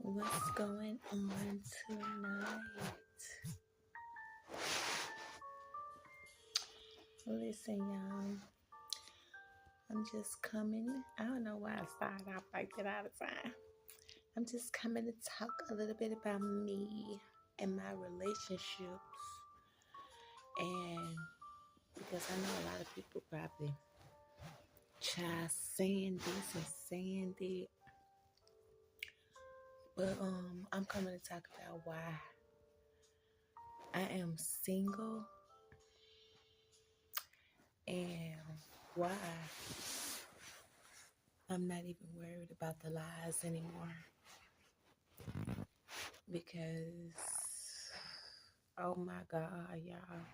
What's going on tonight? Listen, y'all. I'm just coming. I don't know why I start off like that all the time. I'm just coming to talk a little bit about me and my relationships. And because I know a lot of people probably try saying this and saying that. But I'm coming to talk about why I am single and why I'm not even worried about the lies anymore. Because, oh my God, y'all,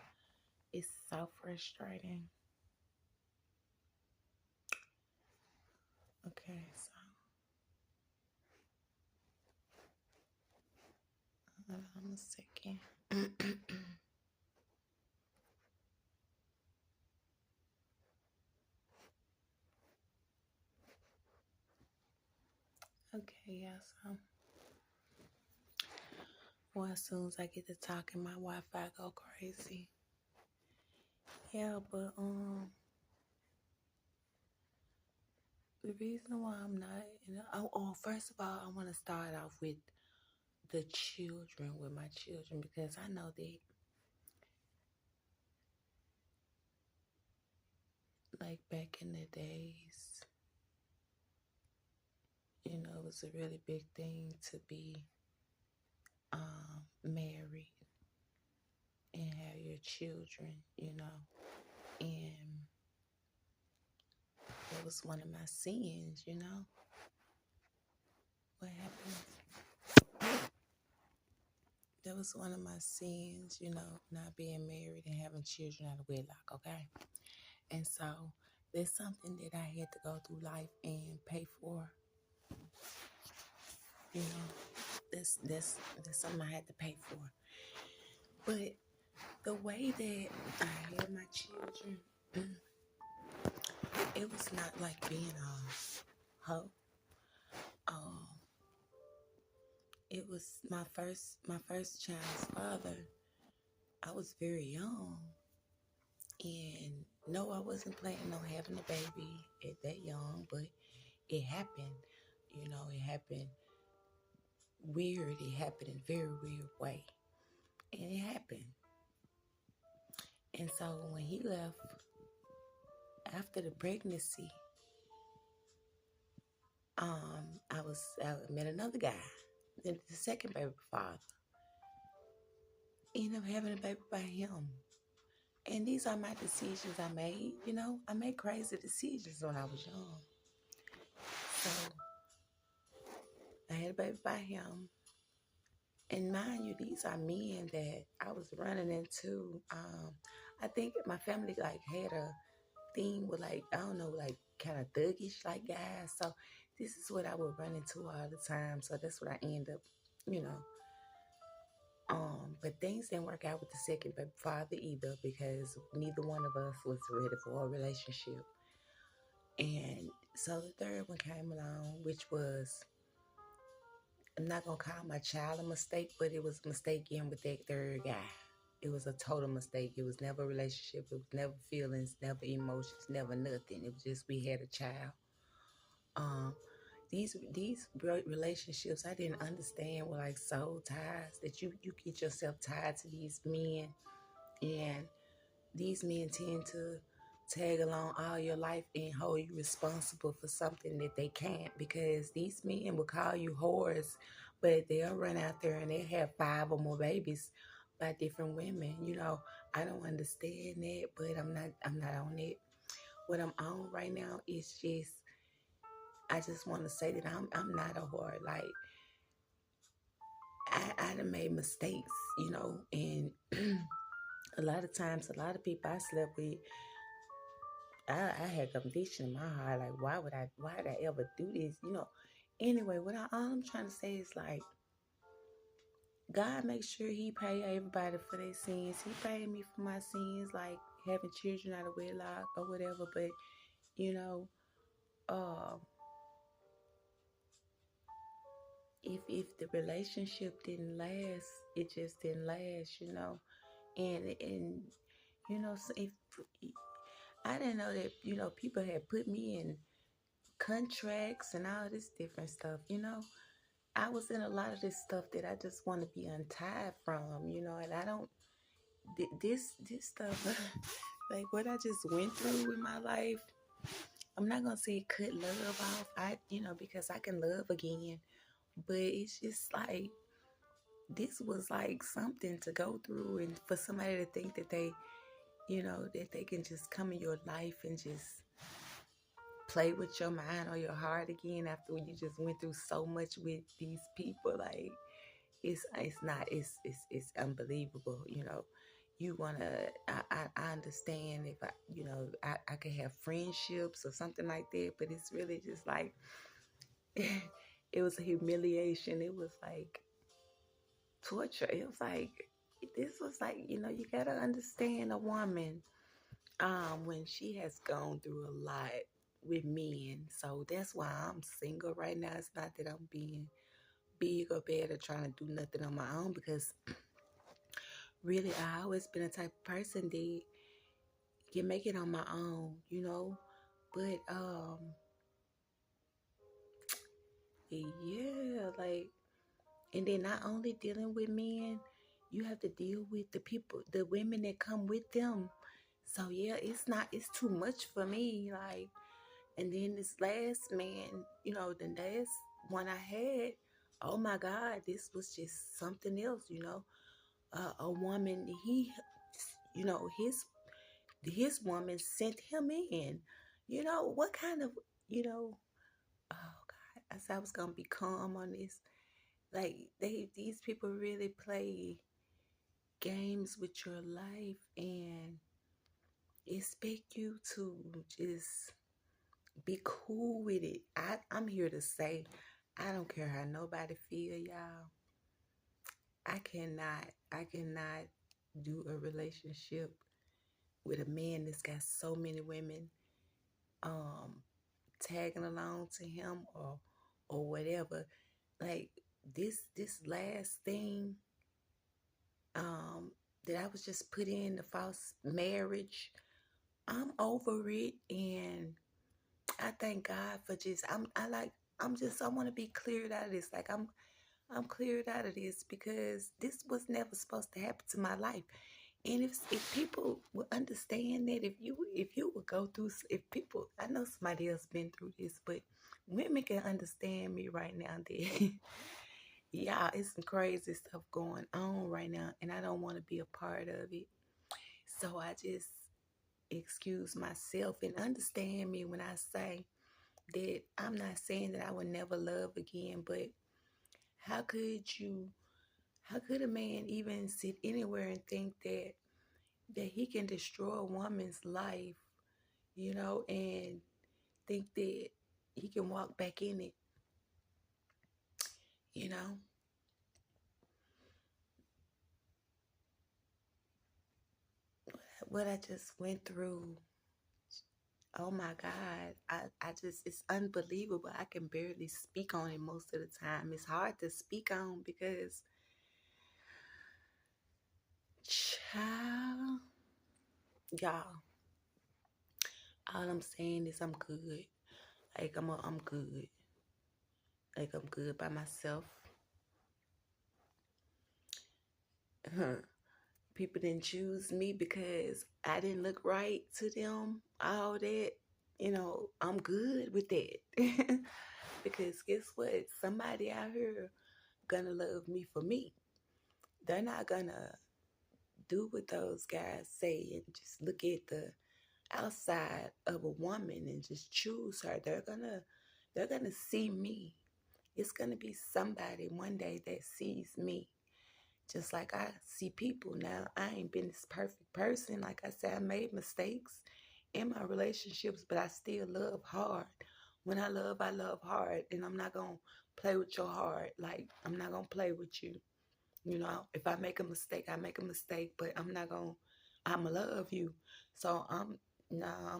it's so frustrating. Okay, so hold on a second. Okay, yeah, so well, as soon as I get to talking, my Wi-Fi go crazy. Yeah, but the reason why I'm not, first of all, I want to start off with the children, with my children, because I know that, like back in the days, it was a really big thing to be married and have your children. And that was one of my sins. What happened? That was one of my sins, not being married and having children out of wedlock, okay? And so there's something that I had to go through life and pay for. You know, that's something I had to pay for. But the way that I had my children, it was not like being a hoe. Um, it was my first child's father. I was very young, and no, I wasn't planning on having a baby at that young, but it happened. It happened weird. It happened in a very weird way, and it happened. And so when he left after the pregnancy, I met another guy, the second baby father. Ended up having a baby by him. And these are my decisions I made. I made crazy decisions when I was young. So I had a baby by him. And mind you, these are men that I was running into. I think my family had a thing with I don't know, kind of thuggish guys. So this is what I would run into all the time. So that's what I end up, you know. But things didn't work out with the second baby father either because neither one of us was ready for a relationship. And so the third one came along, which was, I'm not going to call my child a mistake, but it was a mistake in with that third guy. It was a total mistake. It was never a relationship. It was never feelings, never emotions, never nothing. It was just we had a child. These relationships I didn't understand were like soul ties, that you get yourself tied to these men, and these men tend to tag along all your life and hold you responsible for something that they can't, because these men will call you whores, but they'll run out there and they have 5 or more babies by different women. I don't understand that, but I'm not on it. What I'm on right now is I just want to say that I'm not a whore. I done made mistakes, and a lot of times, a lot of people I slept with, I had conviction in my heart, why would I ever do this? Anyway, all I'm trying to say is God makes sure He pay everybody for their sins. He paid me for my sins, like having children out of wedlock or whatever. But you know, uh, if the relationship didn't last, it just didn't last, And so if I didn't know that, people had put me in contracts and all this different stuff. I was in a lot of this stuff that I just want to be untied from, and I don't this stuff like what I just went through in my life. I'm not gonna say it cut love off. Because I can love again, but it's just like this was like something to go through, and for somebody to think that that they can just come in your life and just play with your mind or your heart again after you just went through so much with these people. Like it's unbelievable. You wanna I understand if I could have friendships or something like that, but it's really just like it was a humiliation. It was like torture. It was like this was like, you gotta understand a woman when she has gone through a lot with men. So that's why I'm single right now. It's not that I'm being big or bad or trying to do nothing on my own, because really I always been a type of person that can make it on my own. But yeah, like, and then not only dealing with men, you have to deal with the people, the women that come with them. So yeah, it's too much for me. Like, and then this last man, the last one I had, oh my God, this was just something else. A woman, his woman sent him in. What kind of, oh God, I said I was gonna be calm on this. Like these people really play games with your life and expect you to just be cool with it. I'm here to say, I don't care how nobody feel, y'all. I cannot do a relationship with a man that's got so many women um tagging along to him or whatever. Like this last thing um that I was just put in, the false marriage. I'm over it, and I thank God for just I want to be cleared out of this. Like I'm cleared out of this because this was never supposed to happen to my life. And if people would understand that, if you would go through, if people, I know somebody else been through this, but women can understand me right now that yeah, it's some crazy stuff going on right now, and I don't want to be a part of it. So I just excuse myself and understand me when I say that I'm not saying that I would never love again, but how could you, how could a man even sit anywhere and think that he can destroy a woman's life, and think that he can walk back in it, you know? What I just went through, oh my God, I just, it's unbelievable. I can barely speak on it most of the time. It's hard to speak on because, child, y'all, all I'm saying is I'm good. Like I'm good. Like I'm good by myself. People didn't choose me because I didn't look right to them. All that, I'm good with that. Because guess what? Somebody out here gonna love me for me. They're not gonna do what those guys say and just look at the outside of a woman and just choose her. They're gonna see me. It's gonna be somebody one day that sees me. Just like I see people now. I ain't been this perfect person. Like I said, I made mistakes in my relationships, but I still love hard. When I love hard. And I'm not going to play with your heart. Like, I'm not going to play with you. If I make a mistake, I make a mistake, but I'ma love you. So I'm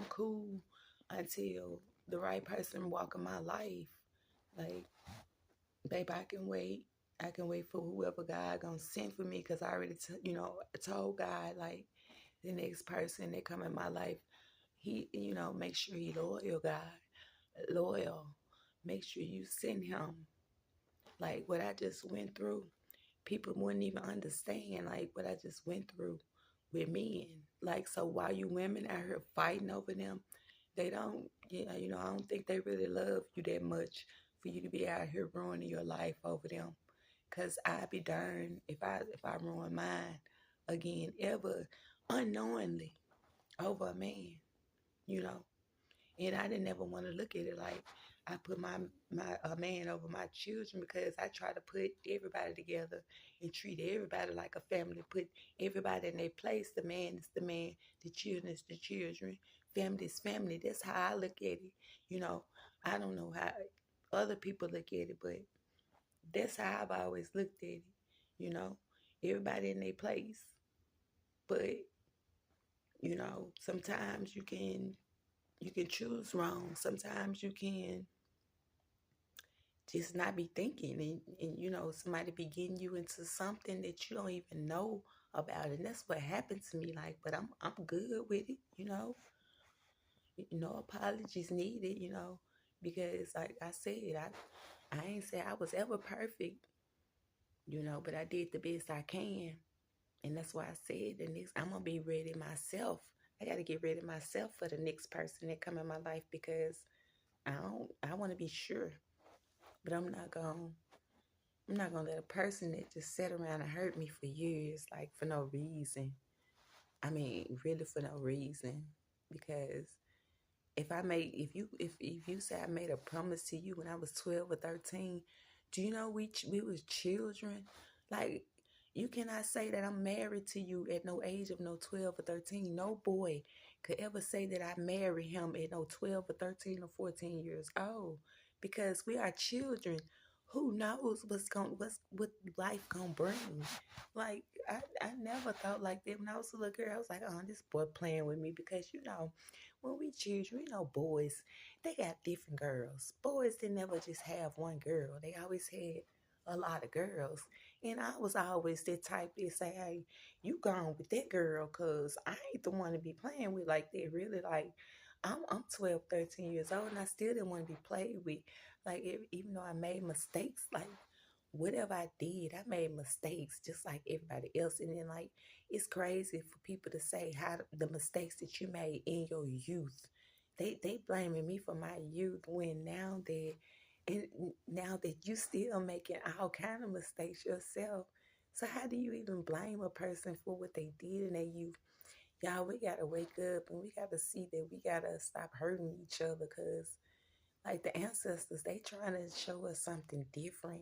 cool until the right person walk in my life. Like, baby, I can wait. I can wait for whoever God gonna send for me, because I already, told God, like, the next person that come in my life, he, make sure he loyal, God, loyal. Make sure you send him. Like what I just went through, people wouldn't even understand like what I just went through with men. Like, so while you women out here fighting over them, they don't, I don't think they really love you that much for you to be out here ruining your life over them. Cause I'd be darned if I ruin mine again ever unknowingly over a man, you know. And I didn't ever want to look at it like I put my a man over my children, because I try to put everybody together and treat everybody like a family. Put everybody in their place. The man is the man. The children is the children. Family is family. That's how I look at it. You know, I don't know how other people look at it, but that's how I've always looked at it. You know, everybody in their place. But sometimes you can choose wrong. Sometimes you can just not be thinking, and somebody be getting you into something that you don't even know about. And that's what happened to me. Like, but I'm good with it, apologies needed, because like I said, I ain't say I was ever perfect, but I did the best I can. And that's why I said the next I'm gonna be ready myself. I gotta get ready myself for the next person that come in my life, because I wanna be sure. But I'm not gonna let a person that just sat around and hurt me for years, like for no reason. I mean, really for no reason. Because if you say I made a promise to you when I was 12 or 13, do you know we was children? Like, you cannot say that I'm married to you at no age of no 12 or 13. No boy could ever say that I married him at no 12 or 13 or 14 years old, because we are children. Who knows what life gonna bring? Like, I never thought like that when I was a little girl. I was like, oh, this boy playing with me, because when we children, boys, they got different girls. Boys didn't never just have one girl. They always had a lot of girls. And I was always that type that say, hey, you gone with that girl, because I ain't the one to be playing with like that. Really, like, I'm 12, 13 years old, and I still didn't want to be played with. Like, even though I made mistakes, like, whatever I did, I made mistakes just like everybody else. And then, like, it's crazy for people to say how the mistakes that you made in your youth. They blaming me for my youth, when now that you still making all kind of mistakes yourself. So how do you even blame a person for what they did in their youth? Y'all, we gotta wake up, and we gotta see that we gotta stop hurting each other, because like the ancestors, they trying to show us something different.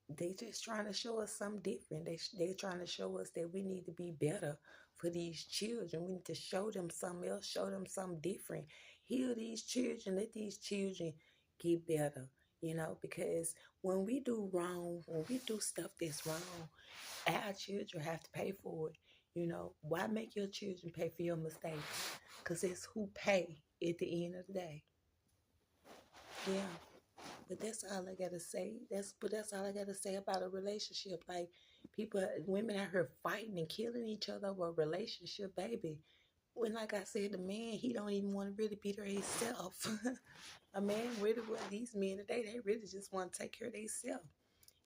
They just trying to show us something different. They trying to show us that we need to be better for these children. We need to show them something else, show them something different. Heal these children, let these children get better, because when we do wrong, when we do stuff that's wrong, our children have to pay for it. Why make your children pay for your mistakes? Because it's who pay at the end of the day. Yeah. But that's all I gotta say. That's all I gotta say about a relationship. Like, women out here fighting and killing each other over a relationship, baby. When, like I said, the man, he don't even want to really be there himself. A man really, these men today, they really just want to take care of themselves.